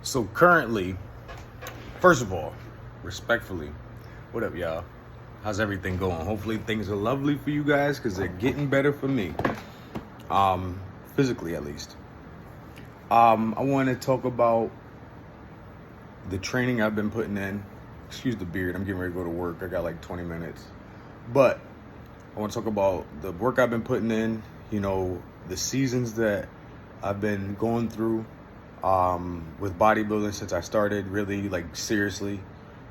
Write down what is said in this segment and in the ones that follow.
So currently, first of all, respectfully, what up, y'all? How's everything going? Hopefully things are lovely for you guys because they're getting better for me. Physically at least. I want to talk about the training I've been putting in. Excuse the beard. I'm getting ready to go to work. I got like 20 minutes. But I want to talk about the work I've been putting in, the seasons that I've been going through with bodybuilding since I started really like seriously.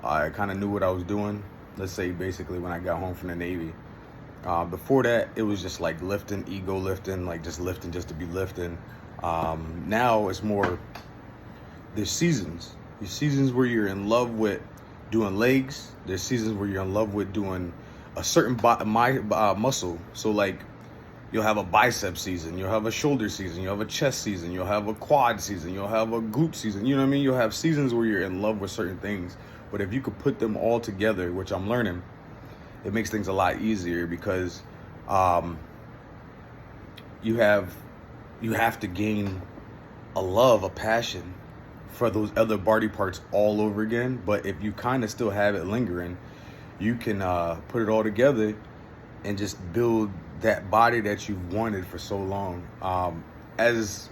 I kind of knew what I was doing. Let's say basically when I got home from the Navy. Before that, it was just like lifting, ego lifting, like just lifting just to be lifting. Now it's more, there's seasons. There's seasons where you're in love with doing legs. There's seasons where you're in love with doing a certain muscle. So like you'll have a bicep season, you'll have a shoulder season, you'll have a chest season, you'll have a quad season, you'll have a glute season. You know what I mean? You'll have seasons where you're in love with certain things. But if you could put them all together, which I'm learning, it makes things a lot easier because you have to gain a love, a passion for those other body parts all over again. But if you kind of still have it lingering, you can put it all together and just build that body that you've wanted for so long. As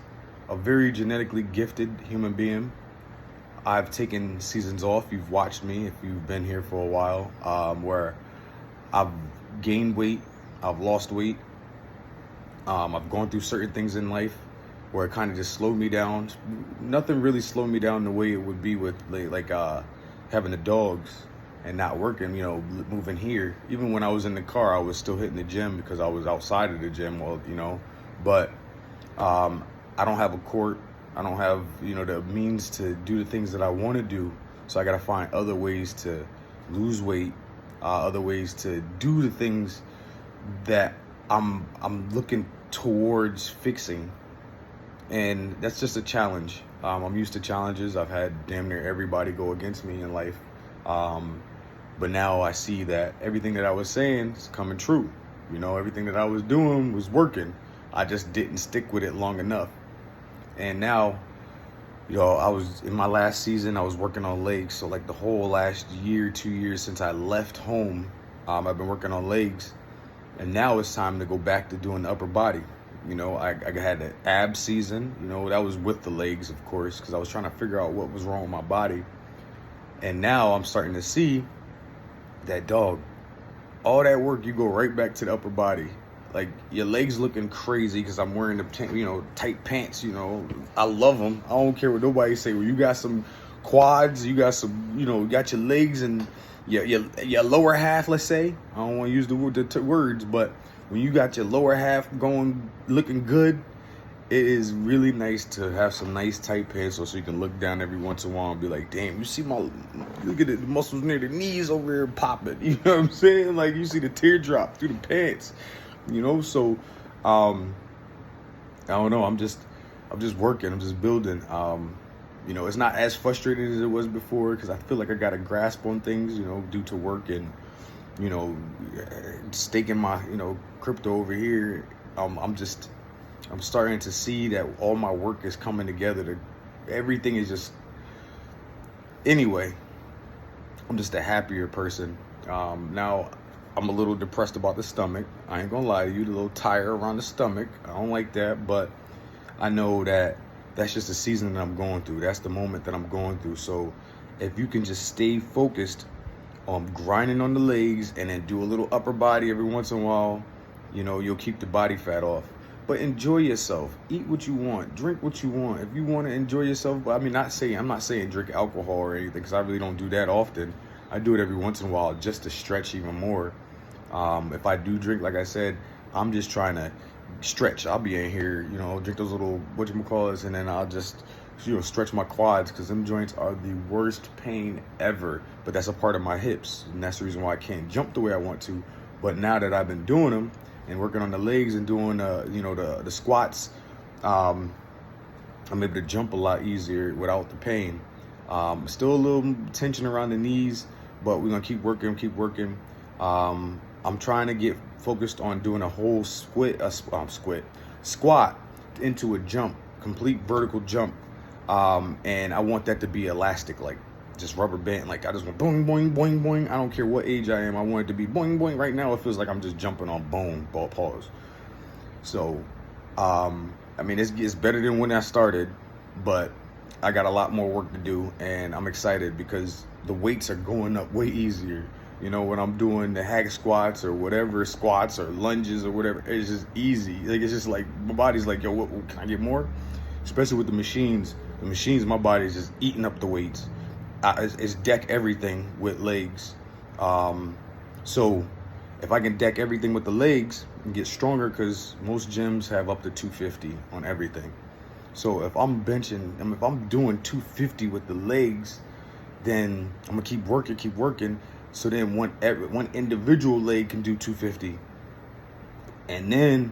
a very genetically gifted human being, I've taken seasons off. You've watched me if you've been here for a while, where I've gained weight, I've lost weight. I've gone through certain things in life where it kind of just slowed me down. Nothing really slowed me down the way it would be with like having the dogs and not working, moving here. Even when I was in the car, I was still hitting the gym because I was outside of the gym, but I don't have a court. I don't have, the means to do the things that I want to do. So I got to find other ways to lose weight, other ways to do the things that I'm looking towards fixing. And that's just a challenge. I'm used to challenges. I've had damn near everybody go against me in life. But now I see that everything that I was saying is coming true. Everything that I was doing was working. I just didn't stick with it long enough. And now, I was in my last season, I was working on legs. So like the whole last year, 2 years since I left home, I've been working on legs. And now it's time to go back to doing the upper body. I had an ab season, that was with the legs, of course, because I was trying to figure out what was wrong with my body. And now I'm starting to see that, dog, all that work, you go right back to the upper body. Like your legs looking crazy because I'm wearing the tight pants. I love them. I don't care what nobody say. Well, you got some quads, you got some, you got your legs and your lower half. Let's say I don't want to use the words, but when you got your lower half going, looking good, it is really nice to have some nice tight pants so you can look down every once in a while and be like, damn, you see look at the muscles near the knees over here popping. You know what I'm saying? Like you see the teardrop through the pants. So I don't know. I'm just working. I'm just building. It's not as frustrating as it was before because I feel like I got a grasp on things, due to work and, staking my, crypto over here. I'm starting to see that all my work is coming together. Everything is just, anyway, I'm just a happier person. Now I'm a little depressed about the stomach. I ain't gonna lie to you, the little tire around the stomach. I don't like that, but I know that that's just the season that I'm going through. That's the moment that I'm going through. So if you can just stay focused on grinding on the legs and then do a little upper body every once in a while, you'll keep the body fat off. But enjoy yourself. Eat what you want. Drink what you want. If you want to enjoy yourself, I'm not saying drink alcohol or anything because I really don't do that often. I do it every once in a while just to stretch even more. If I do drink, like I said, I'm just trying to stretch. I'll be in here, drink those little whatchamacallits, and then I'll just, stretch my quads because them joints are the worst pain ever. But that's a part of my hips, and that's the reason why I can't jump the way I want to. But now that I've been doing them and working on the legs and doing, the squats, I'm able to jump a lot easier without the pain. Still a little tension around the knees, but we're gonna keep working. I'm trying to get focused on doing a whole squat into a jump, complete vertical jump. And I want that to be elastic, like just rubber band. Like I just want boing, boing, boing, boing. I don't care what age I am. I want it to be boing, boing. Right now, it feels like I'm just jumping on bone, ball pause. So, I mean, it's better than when I started, but I got a lot more work to do, and I'm excited because the weights are going up way easier. You know, when I'm doing the hack squats or whatever, squats or lunges or whatever, it's just easy. Like, it's just like, my body's like, yo, what can I get more? Especially with the machines. The machines, my body's just eating up the weights. It's deck everything with legs. So if I can deck everything with the legs and get stronger, because most gyms have up to 250 on everything. So if I'm if I'm doing 250 with the legs, then I'm gonna keep working. So then one individual leg can do 250, and then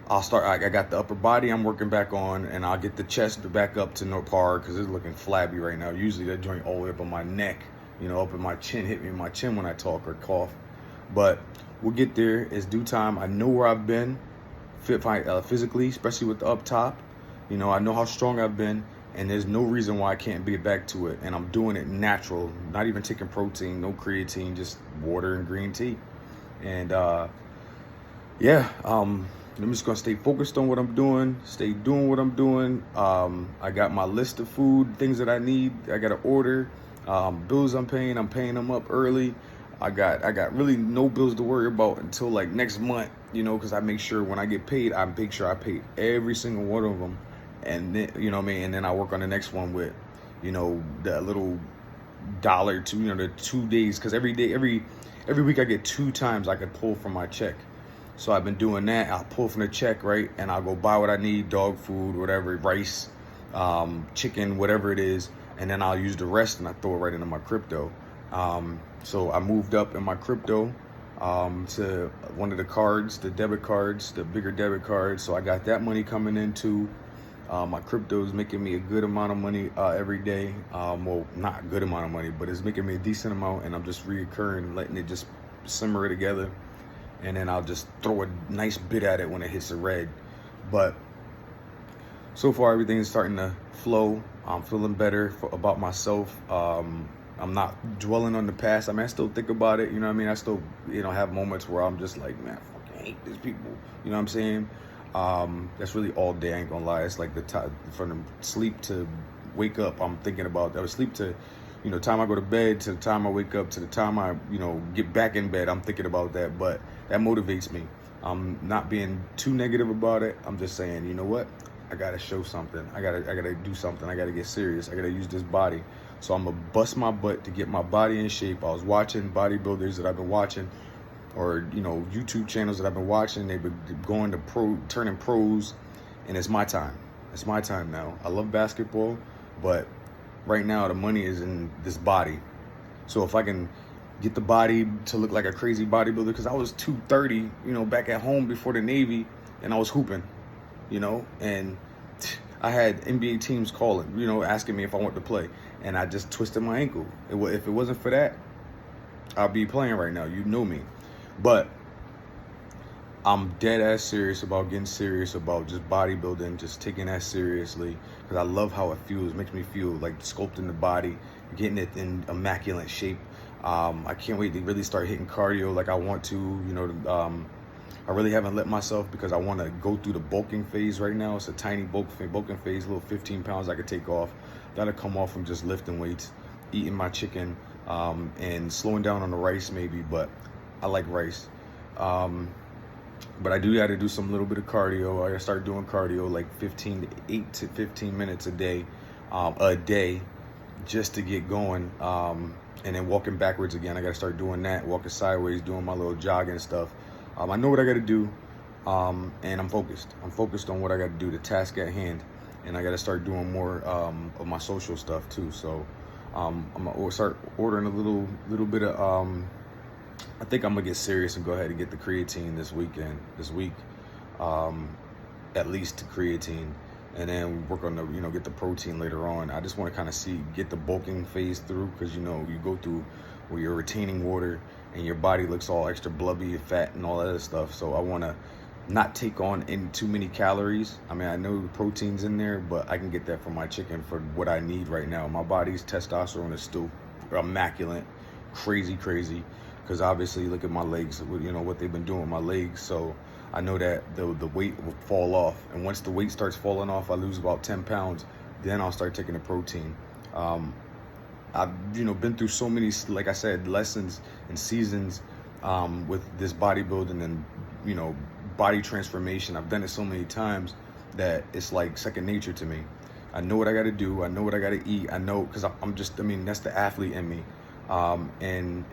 I'll start. I got the upper body I'm working back on, and I'll get the chest back up to no par because it's looking flabby right now. Usually that joint all the way up on my neck, you know, up in my chin, hit me in my chin when I talk or cough. But we'll get there. It's due time. I know where I've been physically, especially with the up top. You know, I know how strong I've been, and there's no reason why I can't get back to it. And I'm doing it natural, not even taking protein, no creatine, just water and green tea. And I'm just gonna stay focused on what I'm doing, stay doing what I'm doing. I got my list of food, things that I need. I got to order. Bills I'm paying them up early. I got really no bills to worry about until like next month, you know, because I make sure when I get paid, I make sure I pay every single one of them. And then, you know what I mean? And then I work on the next one with, you know, the little dollar to, you know, the 2 days. Because every week I get 2 times I could pull from my check. So I've been doing that. I'll pull from the check, right? And I'll go buy what I need, dog food, whatever, rice, chicken, whatever it is. And then I'll use the rest and I throw it right into my crypto. So I moved up in my crypto to one of the cards, the debit cards, the bigger debit cards. So I got that money coming in too. My crypto is making me a good amount of money every day. Well, not a good amount of money, but it's making me a decent amount, and I'm just reoccurring, letting it just simmer together, and then I'll just throw a nice bit at it when it hits the red. But so far, everything is starting to flow. I'm feeling better about myself. I'm not dwelling on the past. I mean, I still think about it. You know what I mean? I still, you know, have moments where I'm just like, man, I fucking hate these people. You know what I'm saying? That's really all day. I ain't gonna lie. It's like the time from the sleep to wake up. I'm thinking about that. Sleep to, you know, time I go to bed to the time I wake up to the time I, you know, get back in bed. I'm thinking about that, but that motivates me. I'm not being too negative about it. I'm just saying, you know what? I gotta show something. I gotta do something. I gotta get serious. I gotta use this body. So I'm gonna bust my butt to get my body in shape. I was watching bodybuilders that I've been watching, or, you know, YouTube channels that I've been watching. They've been going to turning pros, and it's my time. It's my time now. I love basketball, but right now the money is in this body. So if I can get the body to look like a crazy bodybuilder, because I was 230, you know, back at home before the Navy, and I was hooping, you know, and I had NBA teams calling, you know, asking me if I wanted to play, and I just twisted my ankle. If it wasn't for that, I'd be playing right now. You know me. But I'm dead ass serious about getting serious about just bodybuilding, just taking that seriously, because I love how it feels. It makes me feel like sculpting the body, getting it in immaculate shape. I can't wait to really start hitting cardio like I want to. You know, I really haven't let myself, because I want to go through the bulking phase right now. It's a tiny bulking phase, a little 15 pounds I could take off. That'll come off from just lifting weights, eating my chicken, and slowing down on the rice maybe, but I like rice. But I do got to do some little bit of cardio. I got to start doing cardio like 8 to 15 minutes a day, just to get going. And then walking backwards again. I got to start doing that, walking sideways, doing my little jogging stuff. I know what I got to do, and I'm focused. I'm focused on what I got to do, the task at hand, and I got to start doing more of my social stuff too. So I'm gonna start ordering a little bit of. I think I'm gonna get serious and go ahead and get the creatine this week, at least creatine, and then work on the, you know, get the protein later on. I just want to kind of get the bulking phase through, because, you know, you go through where you're retaining water and your body looks all extra blubby and fat and all that other stuff. So I want to not take on in too many calories. I mean, I know the protein's in there, but I can get that from my chicken for what I need right now. My body's testosterone is still immaculate, crazy. Because obviously, look at my legs. You know what they've been doing with my legs. So I know that the weight will fall off, and once the weight starts falling off, I lose about 10 pounds. Then I'll start taking the protein. I've been through so many, like I said, lessons and seasons with this bodybuilding and body transformation. I've done it so many times that it's like second nature to me. I know what I got to do. I know what I got to eat. I know, because that's the athlete in me. And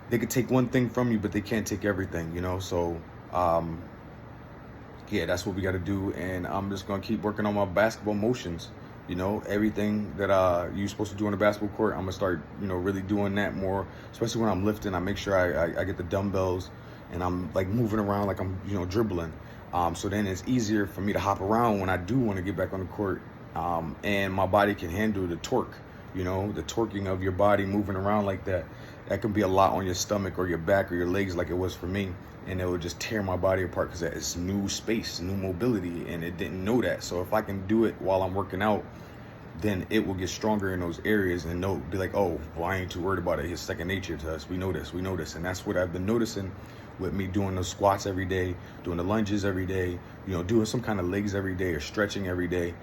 they could take one thing from you, but they can't take everything, So, yeah, that's what we got to do. And I'm just going to keep working on my basketball motions. Everything that you're supposed to do on the basketball court, I'm going to start, really doing that more, especially when I'm lifting. I make sure I get the dumbbells and I'm like moving around like I'm, dribbling. So then it's easier for me to hop around when I do want to get back on the court. And my body can handle the torque, the torquing of your body moving around like that. That can be a lot on your stomach or your back or your legs like it was for me. And it would just tear my body apart because it's new space, new mobility, and it didn't know that. So if I can do it while I'm working out, then it will get stronger in those areas, and they'll be like, oh, well, I ain't too worried about it. It's second nature to us. We know this. And that's what I've been noticing with me doing those squats every day, doing the lunges every day, doing some kind of legs every day or stretching every day.